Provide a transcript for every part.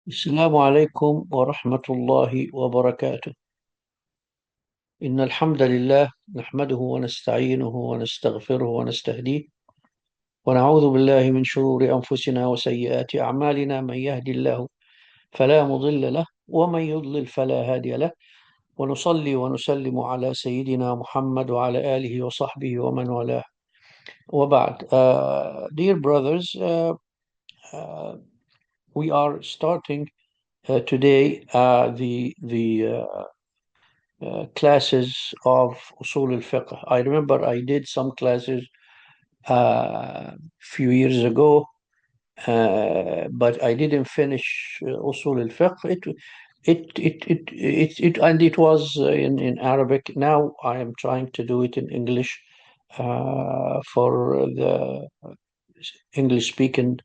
السلام عليكم ورحمة الله وبركاته. إن الحمد لله نحمده ونستعينه ونستغفره ونستهديه ونعوذ بالله من شرور أنفسنا وسيئات أعمالنا. من يهدي الله فلا مضل له ومن يضلل فلا هادي له. ونصلي ونسلم على سيدنا محمد وعلى آله وصحبه ومن والاه وبعد. Dear brothers, uh, we are starting today the classes of Usool al-Fiqh. I remember I did some classes a few years ago, but I didn't finish Usool al-Fiqh. And it was in Arabic. Now I am trying to do it in English for the English-speaking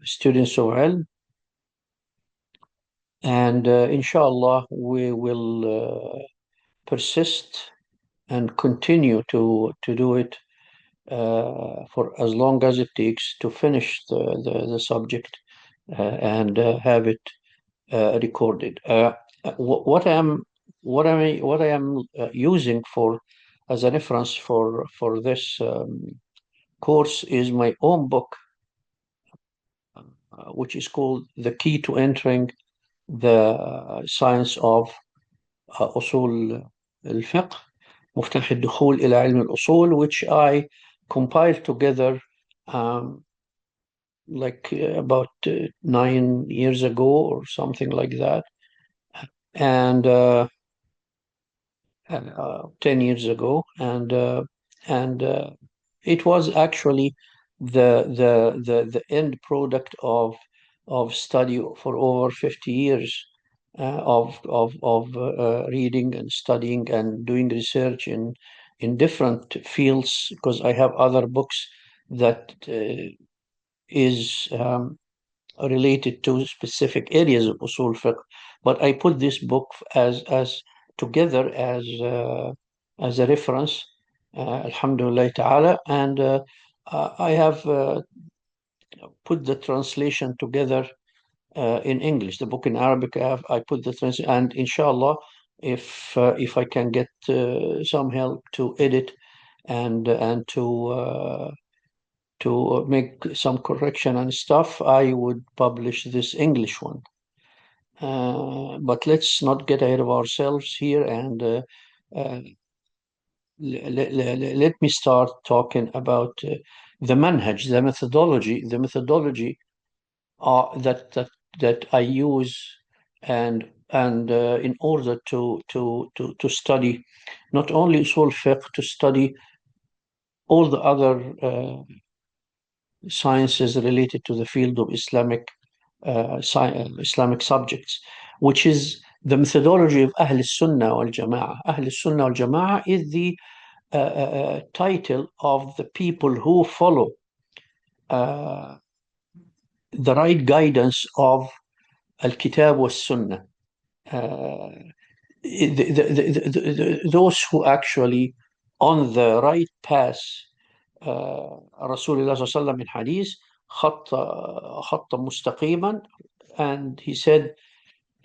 students of ilm. And inshallah, we will persist and continue to do it for as long as it takes to finish the subject and have it recorded. What I am using for as a reference for this course is my own book, which is called "The Key to Entering the Science of أصول الفقه مفتاح الدخول إلى علم الأصول", which I compiled together um, about 9 years ago or something like that, and 10 years ago, and it was actually the end product of study for over 50 years of reading and studying and doing research in different fields, because I have other books that is related to specific areas of usul fiqh, but I put this book as together as a reference, alhamdulillah ta'ala, and I have put the translation together in English. The book in Arabic, I put the translation, and inshallah, if I can get some help to edit and to make some correction and stuff, I would publish this English one. But let's not get ahead of ourselves here, and uh, let me start talking about the manhaj, the methodology that I use, and in order to study not only usul fiqh, to study all the other sciences related to the field of Islamic subjects, which is the methodology of Ahl Sunnah wal Jama'ah. Ahl Sunnah wal Jama'ah is the title of the people who follow uh, the right guidance of Al-Kitab wa Sunnah. Those who actually on the right path. رسول الله صلى الله عليه وسلم in hadith خط مستقيما, and he said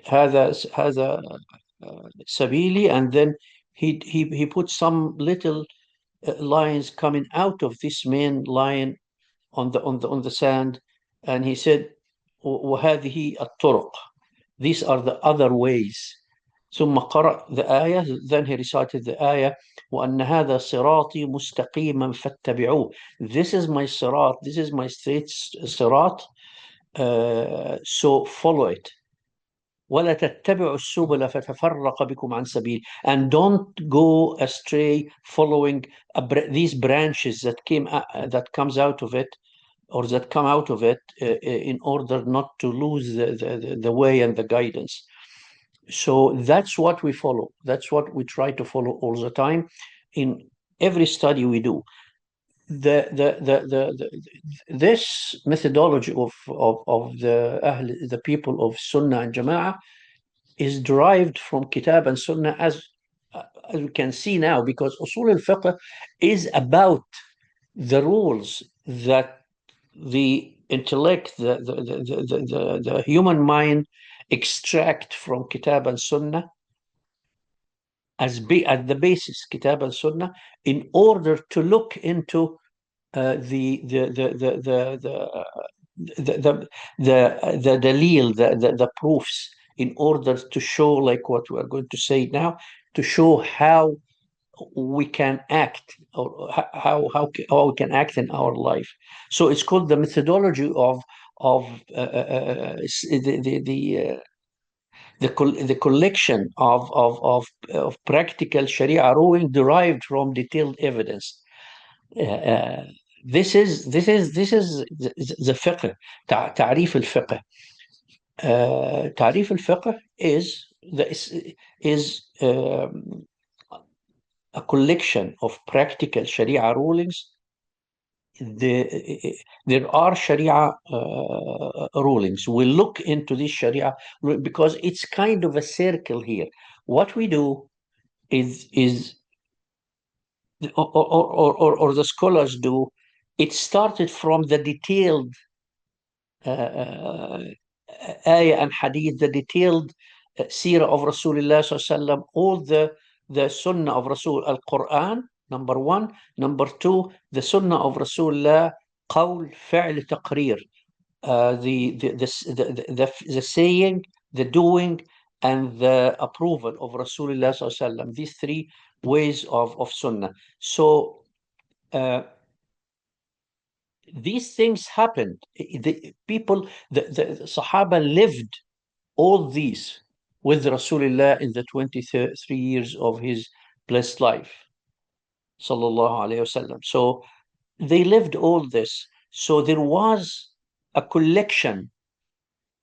هذا سبيلي, and then he put some little lines coming out of this main line on the sand, and he said وهذه الطرق, these are the other ways. ثم قرأ the ayah, then he recited the ayah وأن هذا صراطي مستقيما فاتبعوه. This is my sirat, this is my straight sirat, so follow it. ولا تتبعوا السبل فتفرق بكم عن سبيل, and don't go astray following these branches that comes out of it, or that come out of it, in order not to lose the way and the guidance. So that's what we follow. That's what we try to follow all the time in every study we do. This methodology of the people of Sunnah and Jama'ah is derived from Kitab and Sunnah, as we can see now, because Usul al-Fiqh is about the rules that the intellect, the human mind extract from Kitab and Sunnah at the basis, Kitab and Sunnah, in order to look into the dalil, the proofs, in order to show, like what we are going to say now, to show how we can act, or how we can act in our life. So it's called the methodology of the collection of practical Sharia ruling derived from detailed evidence. Uh, this is the fiqh. تعريف الفقه. تعريف الفقه is a collection of practical Sharia rulings. There are Sharia rulings. We'll look into this Sharia because it's kind of a circle here. What we do is or the scholars do, it started from the detailed ayah and hadith, the detailed seerah of Rasulullah sallallahu, all the sunnah of Rasul, al-Quran, number one. Number two, the sunnah of Rasulullah, qawl, fi'l, taqreer, the saying, the doing, and the approval of Rasulullah sallallahu. These three ways of sunnah. So these things happened. The Sahaba lived all these with Rasulullah in the 23 years of his blessed life, sallallahu alaihi wasallam. So they lived all this. So there was a collection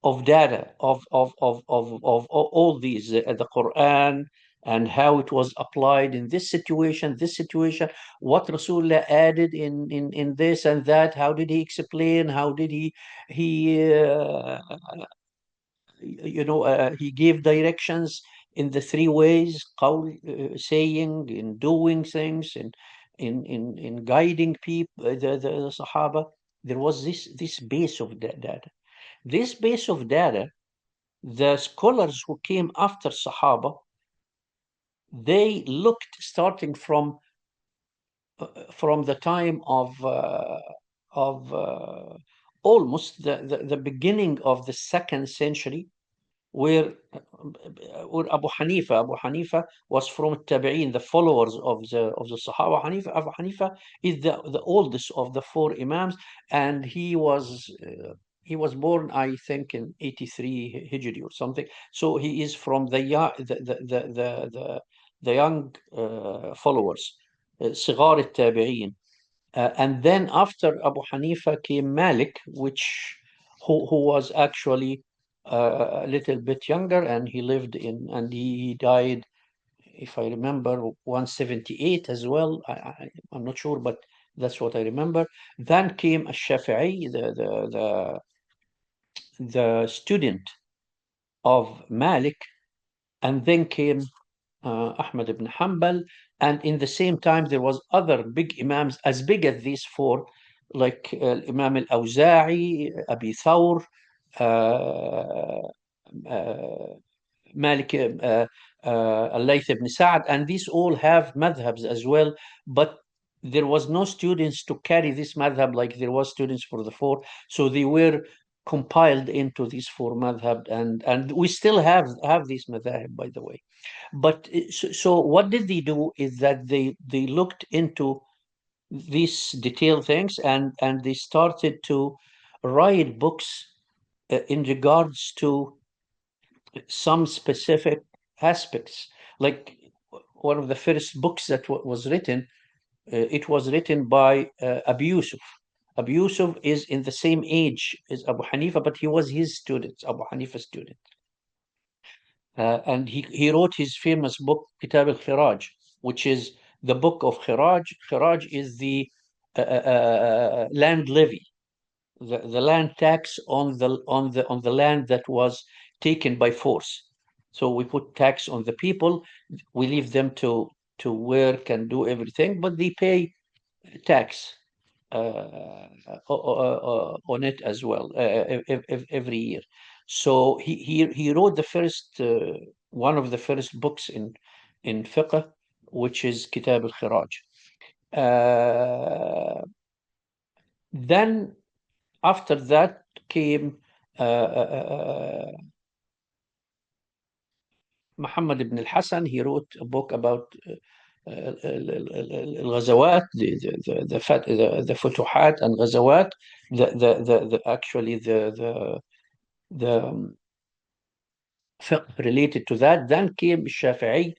of data of all these, the Quran, and how it was applied in this situation, what Rasulullah added in this and that, how did he explain, how did he he gave directions in the three ways, qawl, saying, in doing things, in guiding people, the Sahaba. There was this base of data. This base of data, the scholars who came after Sahaba, they looked starting from the time of almost the beginning of the 2nd century, where Abu Hanifa was from Tabi'in, the followers of the Sahaba. Abu Hanifa is the oldest of the 4 Imams, and he was born, I think, in 83 Hijri or something. So he is from the young followers, صغار التابعين. And then after Abu Hanifa came Malik, who was actually a little bit younger, and he died, if I remember, 178 as well. I'm not sure, but that's what I remember. Then came Ash-Shafi'i, the student of Malik, and then came Ahmad ibn Hanbal, and in the same time there was other big imams as big as these 4, like Imam al-Awza'i, Abi Thawr, Malik, Al-Layth ibn Sa'd, and these all have madhabs as well, but there was no students to carry this madhab like there was students for the 4, so they were compiled into these 4 madhab, and we still have these madhab, by the way. But so what did they do is that they looked into these detailed things, and they started to write books in regards to some specific aspects. Like one of the first books that was written, it was written by Abu Yusuf. Abu Yusuf is in the same age as Abu Hanifa, but he was his student, Abu Hanifa's student. And he wrote his famous book, Kitab al-Khiraj, which is the book of Khiraj. Khiraj is the land levy, the land tax on the land that was taken by force. So we put tax on the people, we leave them to work and do everything, but they pay tax. on it as well every year. So he wrote the first one of the first books in fiqh, which is Kitab al-Khiraj. Then after that came Muhammad ibn al-Hassan. He wrote a book about الغزوات, the فتوحات and غزوات, actually the fiqh related to that. Then came Shafi'i,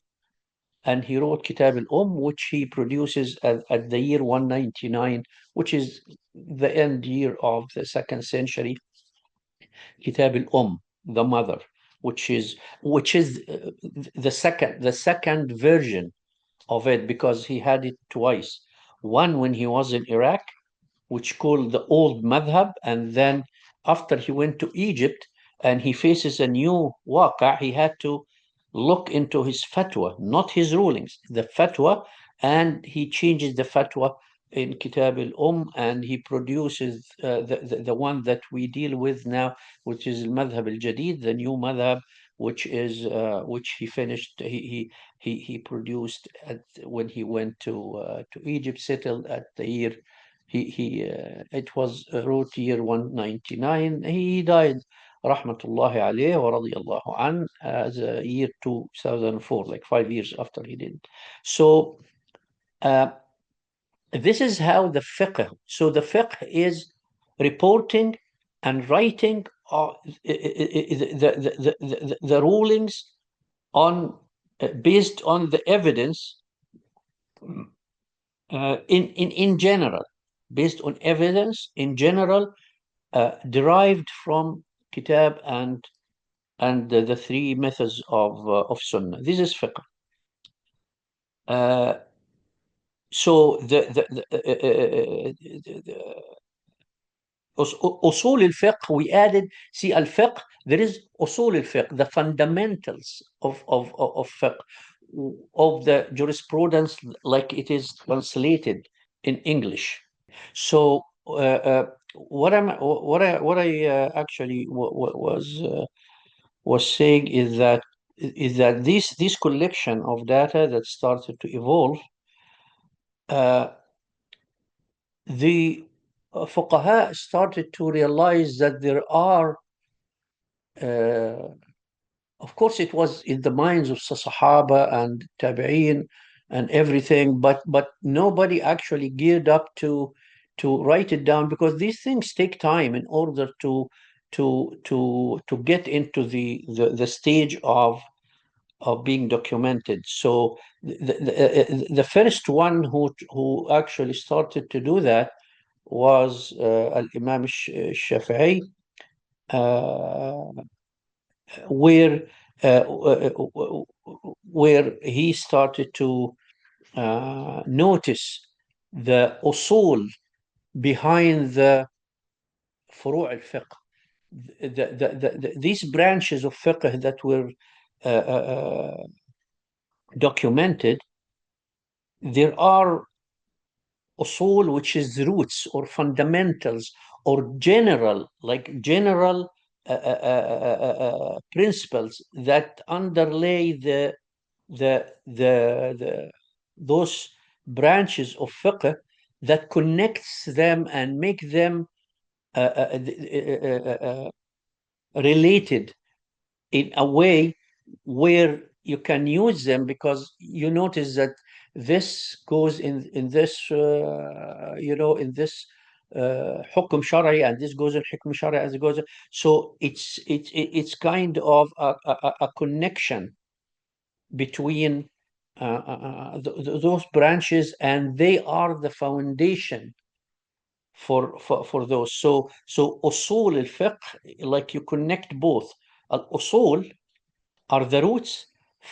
and he wrote Kitab which he produces at the year 199, which is the end year of the 2nd century. Kitab the mother, which is the second version of it, because he had it twice. One when he was in Iraq, which called the old madhab, and then after he went to Egypt and he faces a new waqa', he had to look into his fatwa, not his rulings, the fatwa, and he changes the fatwa in Kitab and he produces the one that we deal with now, which is Madhab al-Jadid, the new madhab, which is which he finished. He produced when he went to Egypt, settled at the year. It was wrote year 199. He died, rahmatullahi alayhi wa radiyallahu an, as year 2004, like 5 years after he did. So this is how the fiqh. So the fiqh is reporting and writing the rulings on based on the evidence in general, based on evidence in general, derived from Kitab and the three methods of Sunnah. This is fiqh. So Usool al-Fiqh, we added, see, al-Fiqh, there is Usool al-Fiqh, the fundamentals of fiqh, of the jurisprudence, like it is translated in English. So what I actually was saying is that this collection of data that started to evolve, the fuqaha started to realize that there are, of course, it was in the minds of the Sahaba and Tabi'een and everything, but nobody actually geared up to write it down, because these things take time in order to get into the stage of being documented. So the first one who actually started to do that was Al-Imam Shafi'i, where he started to notice the usul behind the furu' al-fiqh, these branches of fiqh that were documented. There are usul, which is roots or fundamentals or general principles that underlay those branches of fiqh, that connects them and make them related in a way where you can use them, because you notice that this goes in this in this حكم شرعي, and this goes in حكم شرعي as it goes. So it's kind of a connection between those branches, and they are the foundation for those. So usul al-fiqh, like you connect both. Al-usul are the roots,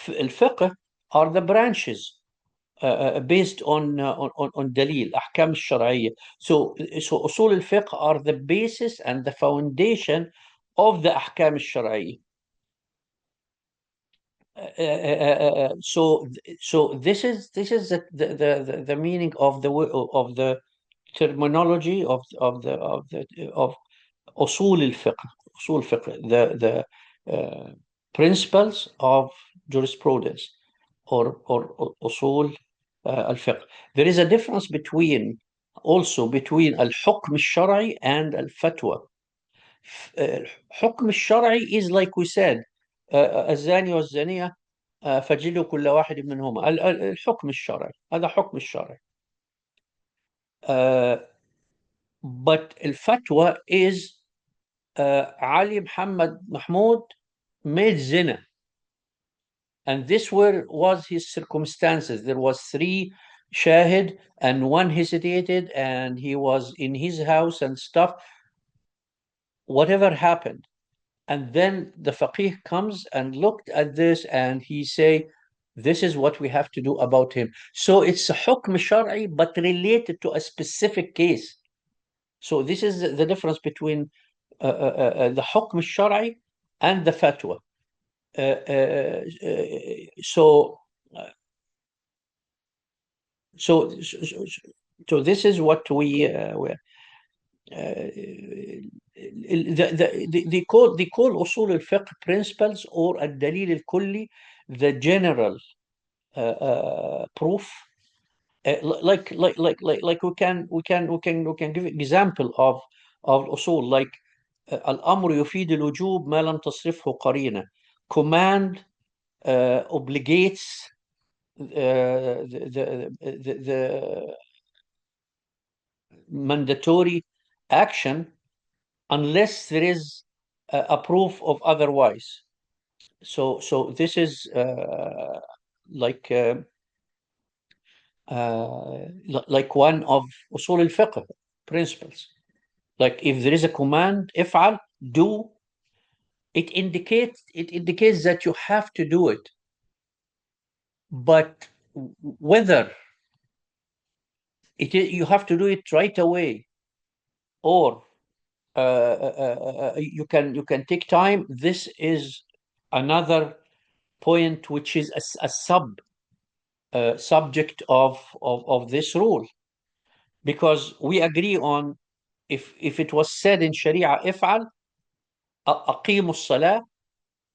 al-fiqh are the branches based on dalil, ahkam al-shar'iyya. So usul al-fiqh are the basis and the foundation of the ahkam al-shar'iyya. So this is the meaning of the terminology of Usool al-Fiqh, the principles of jurisprudence, or Usool al-Fiqh. There is a difference between al-Hukm al-Shar'i and al-Fatwa. الحكم الشرعي is like we said الزاني والزانية فجلوا كل واحد منهما. الحكم الشرعي هذا حكم الشرعي. But الفتوى is علي محمد محمود made zina, and this was his circumstances. There was 3 shahid and 1 hesitated, and he was in his house and stuff. Whatever happened, and then the faqih comes and looked at this and he say, this is what we have to do about him. So it's a hukm shar'i but related to a specific case. So this is the difference between the hukm shar'i and the fatwa. So this is what we they call Usool al-Fiqh principles or al-Dalil al-Kulli, the general proof. Like we can give example of Usool, like al-Amr yufid al-Wujub ma lam tasrifhu qarina. Command obligates the mandatory action unless there is a proof of otherwise. So this is like one of Usool al-Fiqh principles. Like if there is a command, افعل, do, it indicates that you have to do it. But whether you have to do it right away or you can take time, this is another point which is a subject of this rule, because we agree on if it was said in Sharia افعل أقيموا الصلاة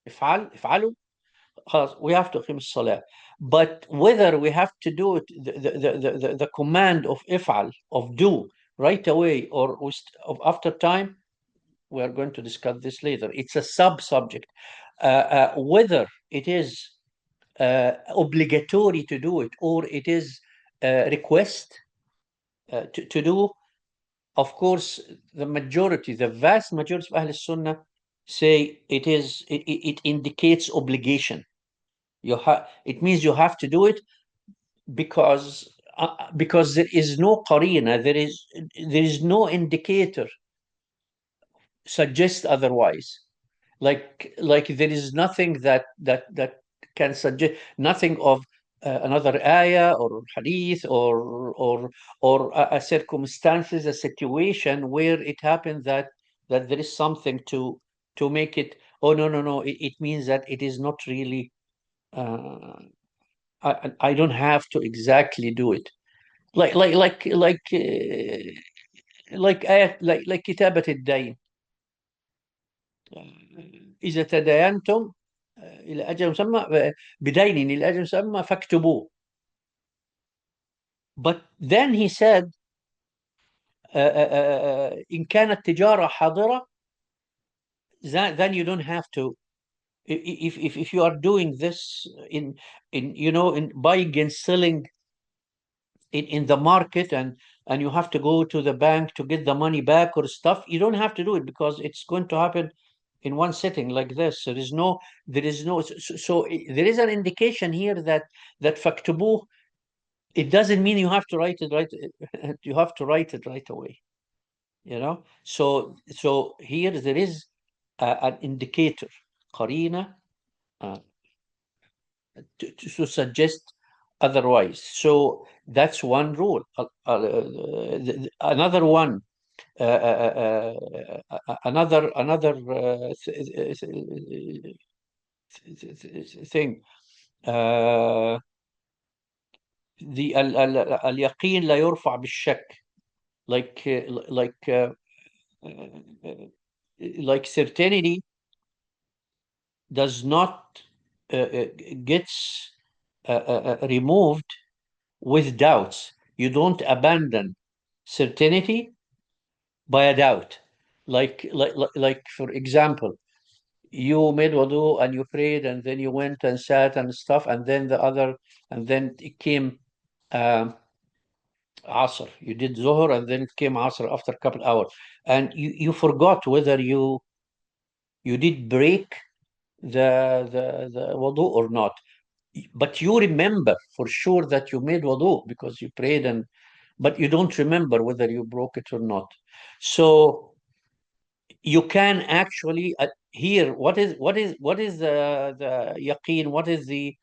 افعلوا خلاص we have to أقيم الصلاة. But whether we have to do it the command of افعل, of do, right away or after time, we are going to discuss this later. It's a sub-subject. Whether it is obligatory to do it or it is request to do, of course, the vast majority of Ahl Sunnah say it indicates obligation. It means you have to do it because there is no qarina, there is no indicator suggests otherwise. Like there is nothing that can suggest, nothing of another ayah or hadith or a circumstances, a situation where it happened that there is something to make it, oh no, it means that it is not really I don't have to exactly do it. Like ayat, like كتابة الدين. إذا تداينتم إلى أجل مسمى بدين إلى أجل مسمى فاكتبوه. But then he said إن كانت تجارة حاضرة, then you don't have to. If you are doing this in buying and selling in the market and you have to go to the bank to get the money back or stuff, you don't have to do it because it's going to happen in one sitting like this. So there is an indication here that faktubuh, it doesn't mean you have to write it you have to write it right away, so here there is an indicator, qarina, to suggest otherwise. So that's one rule. Another one, another thing, the اليقين لا يرفع بالشك. like like certainty does not gets removed with doubts. You don't abandon certainty by a doubt. Like for example, you made wudu and you prayed and then you went and sat and stuff, and then it came um, Asr. You did Zuhr and then it came Asr after a couple hours, and you forgot whether you did break the wudu or not. But you remember for sure that you made wudu because you prayed, and but you don't remember whether you broke it or not. So you can actually here, what is the yaqeen, what is the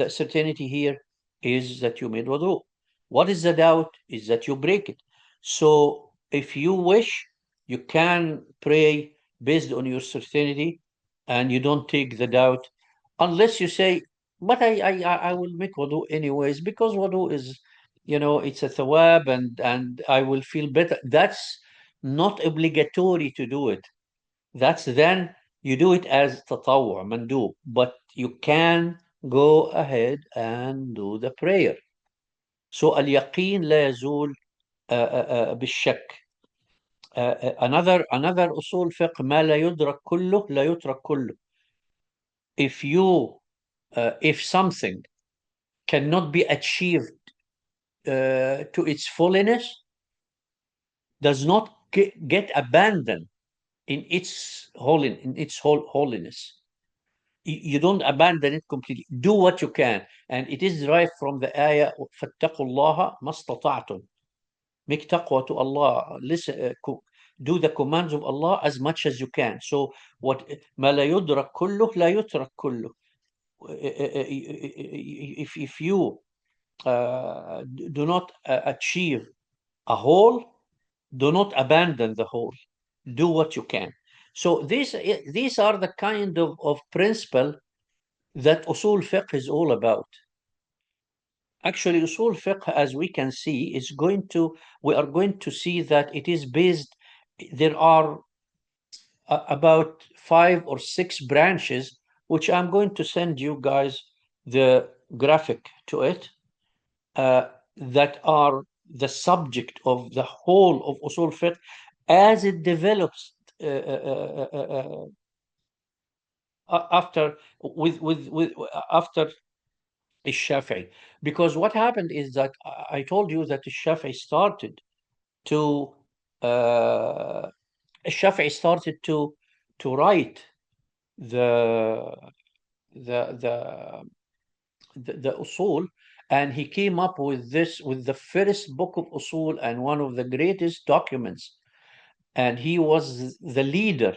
certainty here is that you made wudu. What is the doubt is that you break it. So if you wish, you can pray based on your certainty, and you don't take the doubt, unless you say, but I will make wudu anyways because wudu is, it's a thawab, and I will feel better. That's not obligatory to do it. That's then you do it as tatawwu, mandub, but you can go ahead and do the prayer. So اليقين لا يزول بالشك. Another usul fiqh: ما لا يدرك كله لا يترك كله. If something cannot be achieved to its fullness, does not get abandoned in its holiness. You don't abandon it completely. Do what you can, and it is derived from the ayah فَاتَّقُوا اللَّهَ مَا اسْتَطَعْتُمْ. Make taqwa to Allah. Listen, do the commands of Allah as much as you can. So what ما لا يدرك كله لا يترك كله. If you do not achieve a whole, do not abandon the whole. Do what you can. So these are the kind of principle that usul fiqh is all about. Actually, usul fiqh, as we can see, we are going to see that it is based, there are about 5 or 6 branches, which I'm going to send you guys the graphic to it, that are the subject of the whole of usul fiqh as it develops after after الشافعي. Because what happened is that I told you that الشافعي started to uh, الشافعي started to write the the the the usul, and he came up with the first book of usul and one of the greatest documents, and he was the leader,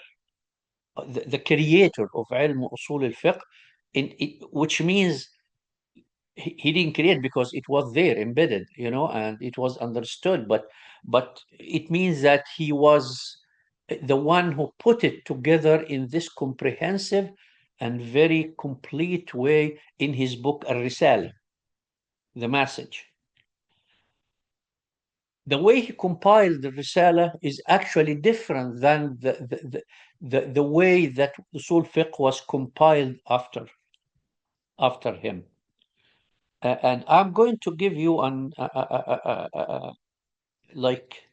the creator of علم usul al-fiqh, which means he didn't create because it was there embedded, and it was understood, but it means that he was the one who put it together in this comprehensive and very complete way in his book Al-Risala, the message. The way he compiled the Risala is actually different than the way that Usul Fiqh was compiled after him. And I'm going to give you like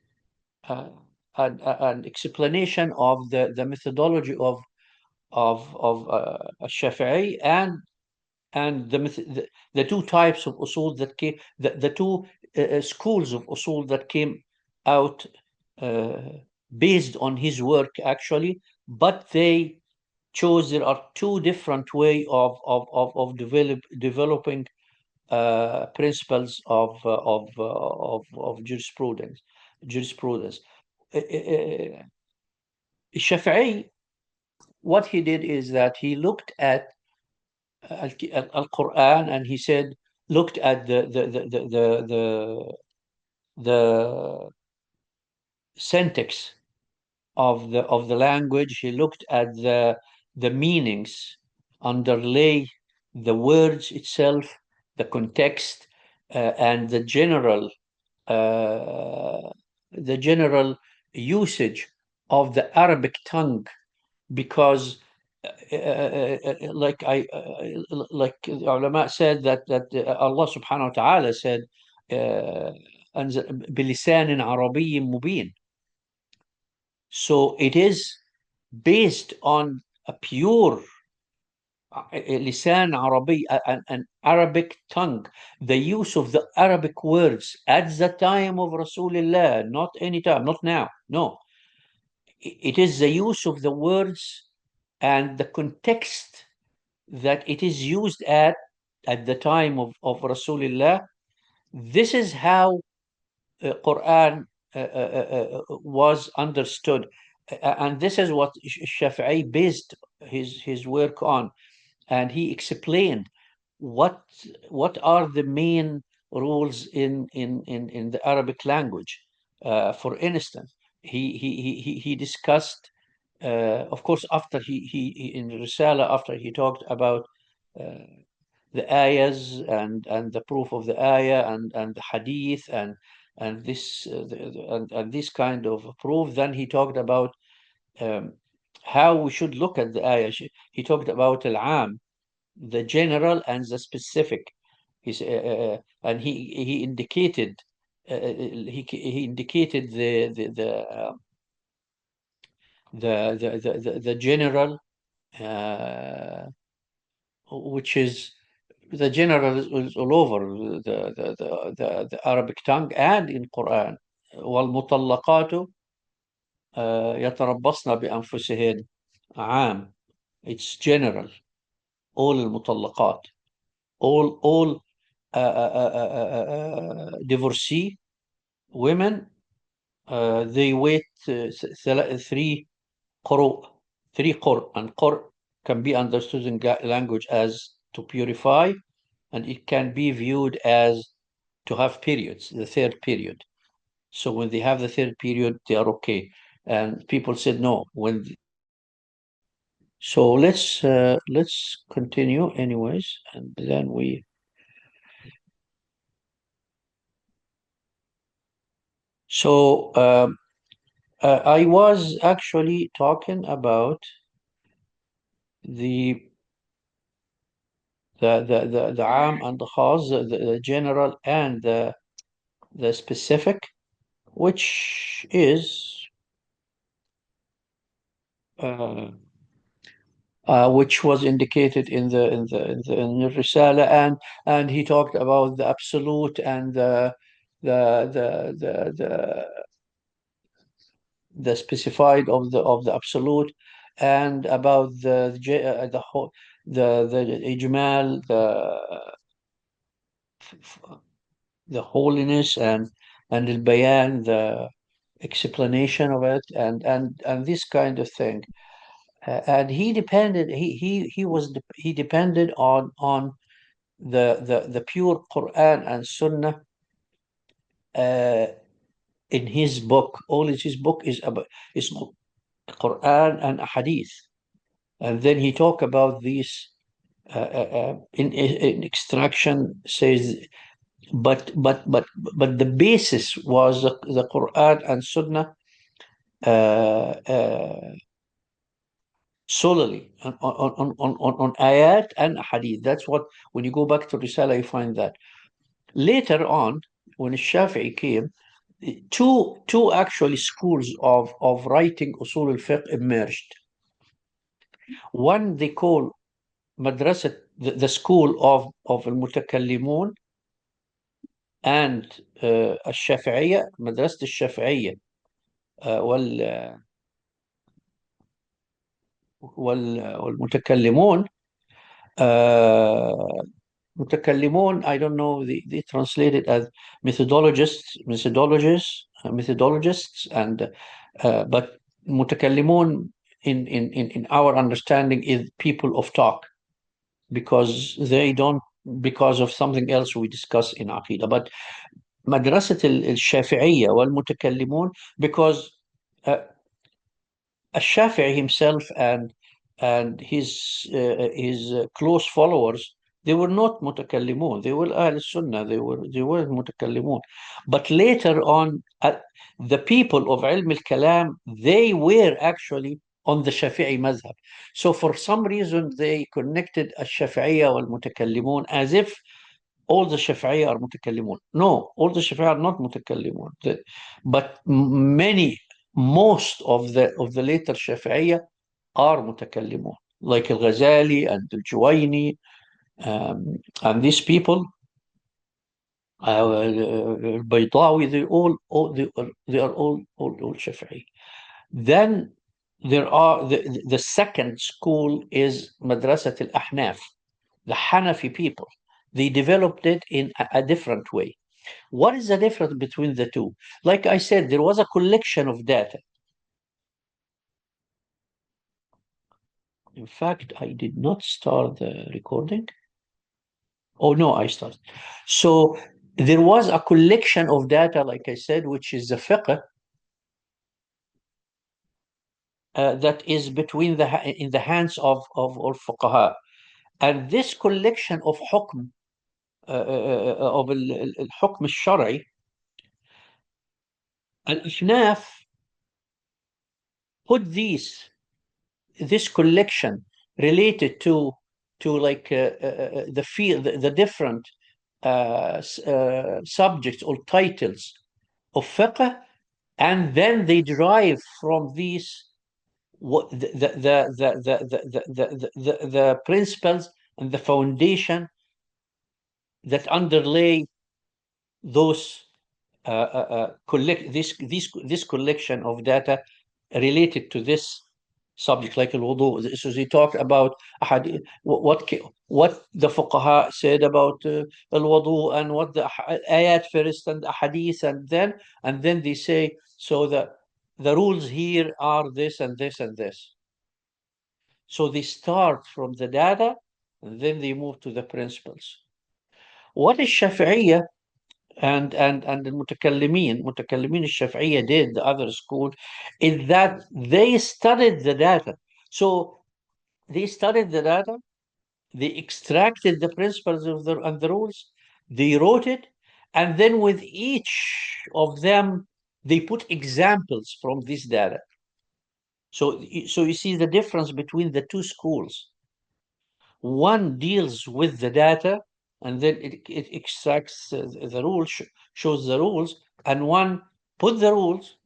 an explanation of the methodology of Shafi'i, and the two types of usul that came, the two schools of usul that came out based on his work actually, but they chose, there are two different way of developing principles of jurisprudence. Shafi'i, what he did is that he looked at Al-Quran, and he said, looked at the syntax of the language. He looked at the meanings underlay the words itself, the context, and the general the general usage of the Arabic tongue, because like the ulama said that Allah subhanahu wa ta'ala said بلسان عربي مبين. So it is based on a pure lisan Arabi, an Arabic tongue, the use of the Arabic words at the time of Rasulullah, not any time, not now, no. It is the use of the words and the context that it is used at the time of Rasulullah. This is how Quran was understood. And this is what Shafi'i based his work on. And he explained what are the main rules in the Arabic language. For instance, he discussed, of course, after he in Risala, after he talked about the ayahs and the proof of the ayah and the hadith and this and this kind of proof, then he talked about how we should look at the ayah. He talked about al-am, the general and the specific. And he indicated he indicated the general, which is the general is all over the Arabic tongue and in Quran. والمطلقات يتربصن بأنفسهن عام. It's general. All المطلقات, all divorcee women, they wait 3 قروء, 3 قر, and قر can be understood in language as to purify, and it can be viewed as to have periods, the 3rd period. So when they have the 3rd period, they are okay. And people said no. So let's continue anyways, and then we. So I was actually talking about the عام and the khas, the general and the specific, which is which was indicated in the Risala, and he talked about the absolute and the specified of the absolute, and about the whole the ijmal, the holiness, and the bayan, the explanation of it, and this kind of thing. And he depended he depended on the pure Quran and Sunnah in his book. All his book is about Quran and Hadith, and then he talk about these in extraction, says, but the basis was the Quran and Sunnah solely on ayat and hadith. That's what, when you go back to Risala, you find that. Later on, when Shafi'i came, two actually schools of writing Usool al-Fiqh emerged. One they call madrasa, the school of al-Mutakallimun and al-Shafi'iyya, madrasa al-Shafi'iyya والمتكلمون. متكلمون, I don't know, they translate it as methodologists, and but متكلمون in our understanding is people of talk, because because of something else we discuss in Aqidah. But مدرسة الشافعية والمتكلمون, because Shafi'i himself and his close followers, They were not متكلمون. They were أهل السنة. They were متكلمون. But later on, the people of علم الكلام, they were actually on the Shafi'i madhab. So for some reason, they connected الشافعية والمتكلمون as if all the Shafi'i are متكلمون. No, all the Shafi'i are not متكلمون. But most of the later Shafi'iyya are متكلمون, like Al-Ghazali and Al-Juwayni, and these people, Baydawi, they are all Shafi'i. Then there are the second school is Madrasat al-Ahnaf, the Hanafi people. They developed it in a different way. What is the difference between the two? Like I said, there was a collection of data. In fact, I did not start the recording. Oh, no, I started. So there was a collection of data, like I said, which is the fiqh, that is in the hands of all fuqaha. And this collection of hukm, of الحكم الشرعي, al-Ahnaf put this collection related to like the field, the different subjects or titles of fiqh, and then they derive from these what the principles and the foundation that underlay those this collection of data related to this subject, like al-wudu. So they talked about what the fuqaha said about al-wudu, and what the ayat first and ahadith, and then they say, so the rules here are this and this and this. So they start from the data, and then they move to the principles. What is Shafi'iyya and the متكلمين الشافعية did, the other school, is that they studied the data. So they studied the data, they extracted the principles of and the rules, they wrote it, and then with each of them, they put examples from this data. So you see the difference between the two schools. One deals with the data, and then it extracts the rules, shows the rules, and one put the rules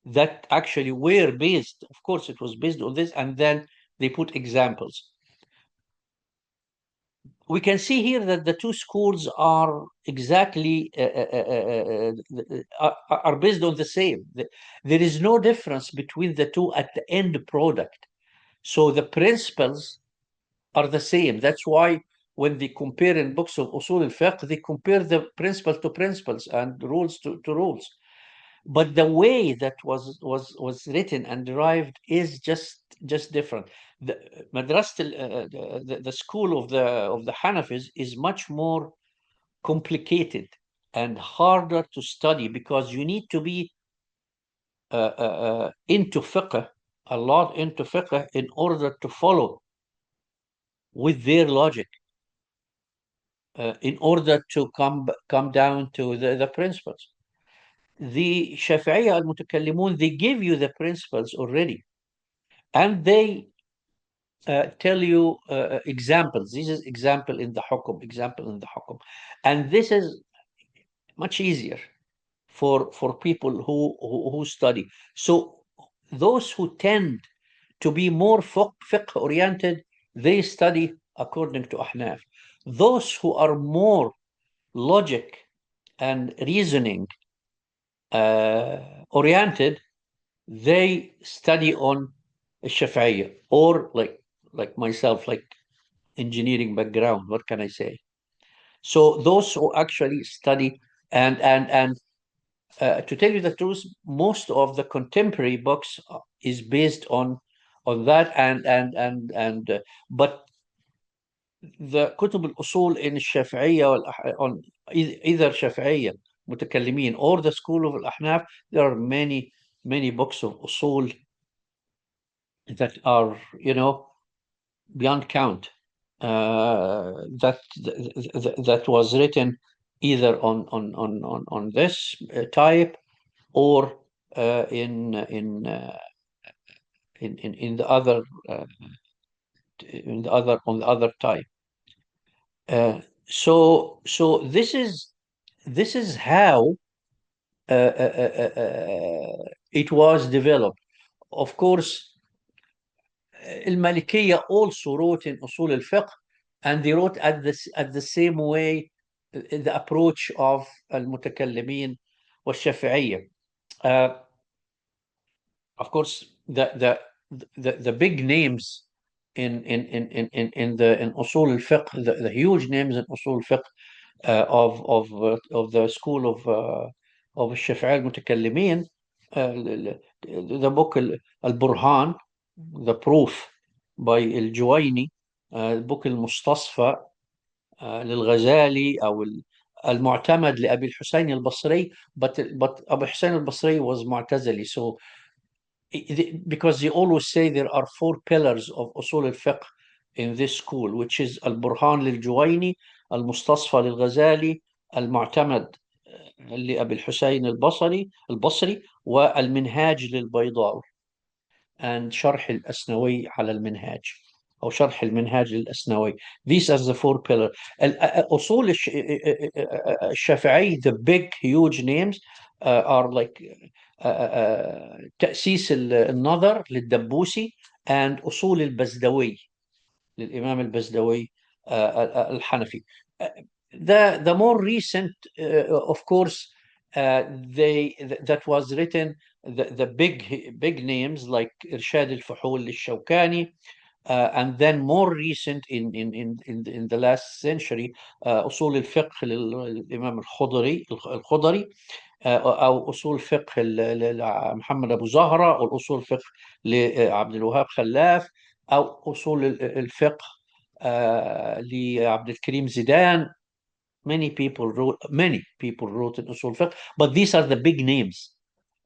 that actually were based, of course it was based on this, and then they put examples. We can see here that the two schools are exactly are based on the same. There is no difference between the two at the end product. So the principles are the same. That's why when they compare in books of Usool al-Fiqh, they compare the principles to principles and rules to rules. But the way that was written and derived is just different. The the school of the Hanafis is much more complicated and harder to study, because you need to be into fiqh, a lot into fiqh, in order to follow with their logic, in order to come down to the principles. The Shafi'iyya al-Mutakallimun, they give you the principles already, and they tell you examples. This is example in the hukum, example in the hukum. And this is much easier for people who study. So those who tend to be more fiqh oriented, they study according to Ahnaf. Those who are more logic and reasoning oriented, they study on Shafi'iyya, or like myself, like engineering background. What can I say? So those who actually study and to tell you the truth, most of the contemporary books is based on that, and but the كتب الأصول in الشافعية on either شافعية متكلمين or the school of الأحناف, there are many books of usul that are beyond count. that was written either on this type or in the other on the other type. So this is how it was developed. Of course, المالكية also wrote in أصول الفقه, and they wrote at the same way the approach of المتكلمين والشافعية. Of course, the big names in أصول الفقه, the huge names in أصول الفقه of the school of الشافعية المتكلمين, the book البرهان, the proof by الجويني, book المستصفى للغزالي أو المعتمد لأبي الحسين البصري, but أبي الحسين البصري was معتزلي. So because they always say there are 4 pillars of أصول الفقه in this school, which is البرهان للجويني, المستصفى للغزالي, المعتمد لأبي الحسين البصري والمنهاج للبيضاوي, and شرح الأسنوي على المنهاج أو شرح المنهاج للأسنوي. These are the 4 pillars. أصول الشافعي, the big huge names are like تأسيس النظر للدبوسي and أصول البزدوي للإمام البزدوي الحنفي. The more recent, of course, that was written, the big names like إرشاد الفحول للشوكاني, and then more recent in the last century, أصول الفقه للإمام الخضري, أو أصول فقه لمحمد أبو زهرة، أو الأصول الفقه لعبد الوهاب خلاف، أو أصول الفقه لعبد الكريم زيدان. Many people wrote in أصول الفقه, but these are the big names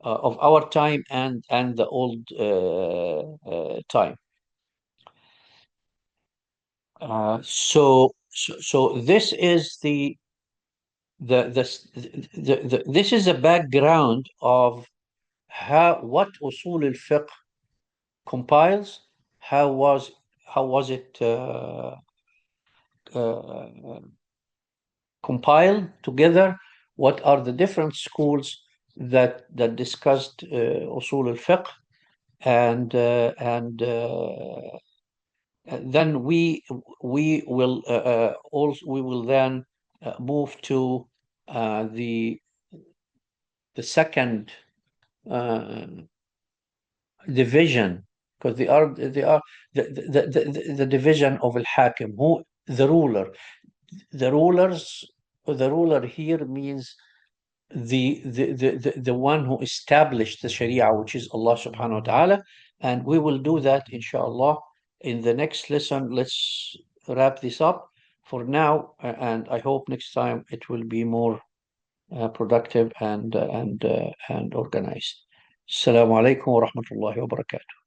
of our time and the old time. So this is this is a background of what أصول الفقه compiles, how was it compiled together, what are the different schools that discussed أصول الفقه, and then we will then move to the second division, because they are the division of al-Hakim, who the ruler. The ruler here means the one who established the Sharia, which is Allah subhanahu wa ta'ala, and we will do that inshallah in the next lesson. Let's wrap this up for now, and I hope next time it will be more productive and organized. Assalamu alaikum wa rahmatullahi wa barakatuh.